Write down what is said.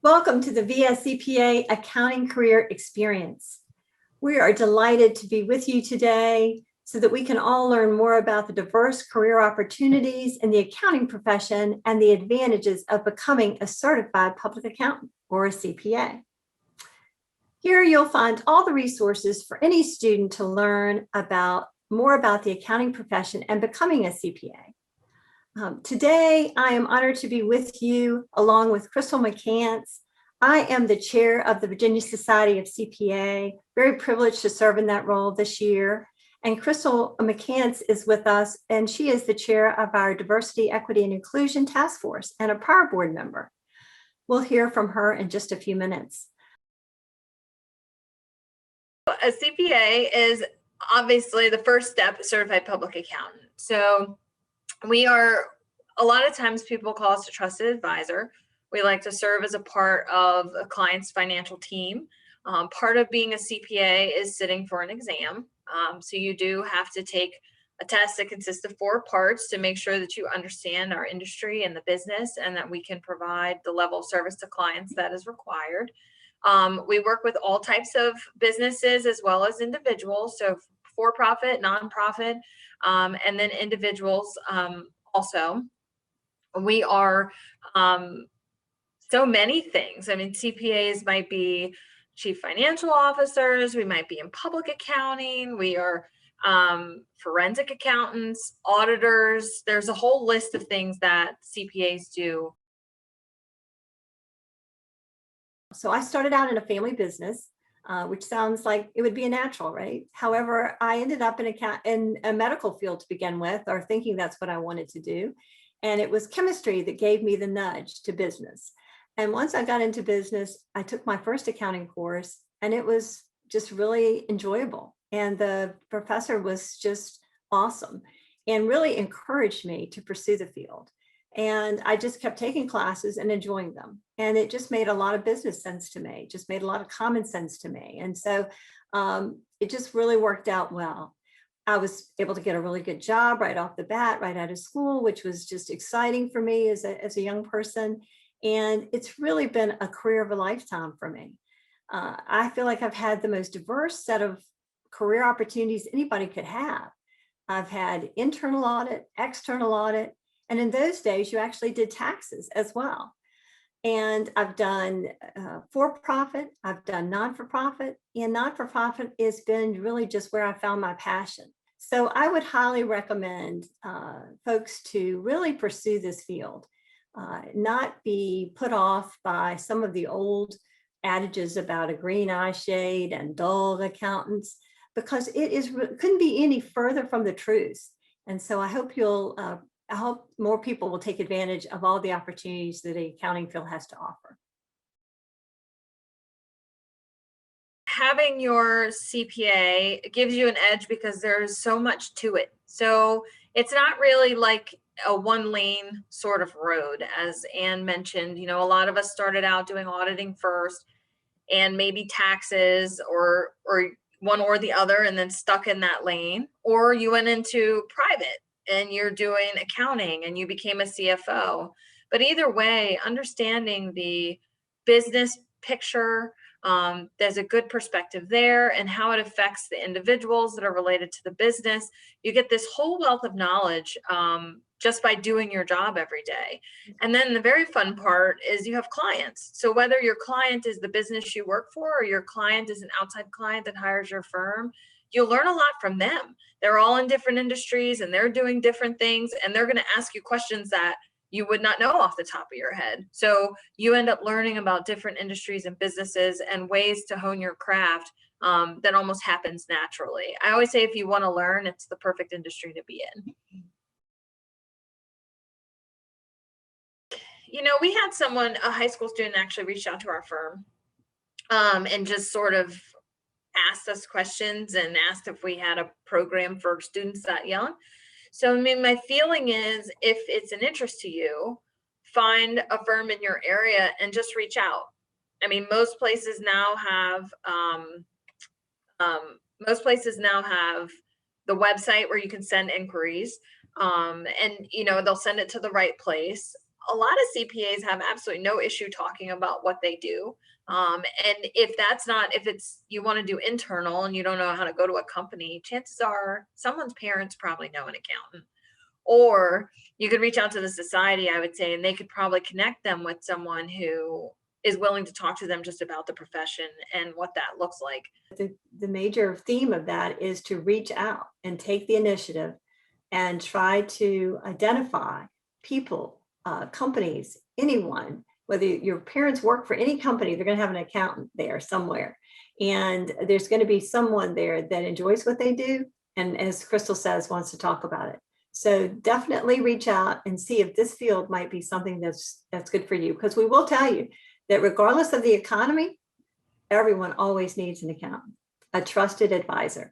Welcome to the VS CPA Accounting Career Experience. We are delighted to be with you today so that we can all learn more about the diverse career opportunities in the accounting profession and the advantages of becoming a certified public accountant or a CPA. Here you'll find all the resources for any student to learn more about the accounting profession and becoming a CPA. Today, I am honored to be with you along with Krystal McCants. I am the chair of the Virginia Society of CPA, very privileged to serve in that role this year. And Krystal McCants is with us, and she is the chair of our Diversity, Equity, and Inclusion Task Force and a prior board member. We'll hear from her in just a few minutes. A CPA is obviously the first step, certified public accountant. So we are, a lot of times people call us a trusted advisor. We like to serve as a part of a client's financial team. Part of being a CPA is sitting for an exam. So you do have to take a test that consists of 4 parts to make sure that you understand our industry and the business and that we can provide the level of service to clients that is required. We work with all types of businesses as well as individuals, so for-profit, nonprofit, and then individuals also. We are so many things. I mean, CPAs might be chief financial officers, we might be in public accounting, we are forensic accountants, auditors. There's a whole list of things that CPAs do. So I started out in a family business, which sounds like it would be a natural, right? However, I ended up in a medical field to begin with, or thinking that's what I wanted to do. And it was chemistry that gave me the nudge to business. And once I got into business, I took my first accounting course, and it was just really enjoyable. And the professor was just awesome and really encouraged me to pursue the field. And I just kept taking classes and enjoying them. And it just made a lot of business sense to me, just made a lot of common sense to me. And so it just really worked out well. I was able to get a really good job right off the bat, right out of school, which was just exciting for me as a young person. And it's really been a career of a lifetime for me. I feel like I've had the most diverse set of career opportunities anybody could have. I've had internal audit, external audit, and in those days, you actually did taxes as well. And I've done for-profit, I've done non-for-profit, and non-for-profit has been really just where I found my passion. So I would highly recommend folks to really pursue this field, not be put off by some of the old adages about a green eye shade and dull accountants, because it couldn't be any further from the truth. And so I hope I hope more people will take advantage of all the opportunities that the accounting field has to offer. Having your CPA gives you an edge because there's so much to it. So it's not really like a one-lane sort of road. As Anne mentioned, you know, a lot of us started out doing auditing first and maybe taxes or one or the other and then stuck in that lane, or you went into private and you're doing accounting and you became a CFO. But either way, understanding the business picture, there's a good perspective there and how it affects the individuals that are related to the business. You get this whole wealth of knowledge just by doing your job every day. And then the very fun part is you have clients. So whether your client is the business you work for or your client is an outside client that hires your firm, you'll learn a lot from them. They're all in different industries and they're doing different things, and they're going to ask you questions that you would not know off the top of your head. So you end up learning about different industries and businesses and ways to hone your craft that almost happens naturally. I always say if you want to learn, it's the perfect industry to be in. You know, we had a high school student actually reached out to our firm and just sort of asked us questions and asked if we had a program for students that young. So, I mean, my feeling is if it's an interest to you, find a firm in your area and just reach out. I mean, most places now have the website where you can send inquiries, and you know they'll send it to the right place. a lot of CPAs have absolutely no issue talking about what they do. And if that's not, if it's, you want to do internal and you don't know how to go to a company, chances are someone's parents probably know an accountant. Or you could reach out to the society, I would say, and they could probably connect them with someone who is willing to talk to them just about the profession and what that looks like. The major theme of that is to reach out and take the initiative and try to identify people, companies, anyone, whether your parents work for any company, they're going to have an accountant there somewhere. And there's going to be someone there that enjoys what they do. And as Krystal says, wants to talk about it. So definitely reach out and see if this field might be something that's good for you. Because we will tell you that regardless of the economy, everyone always needs an accountant, a trusted advisor.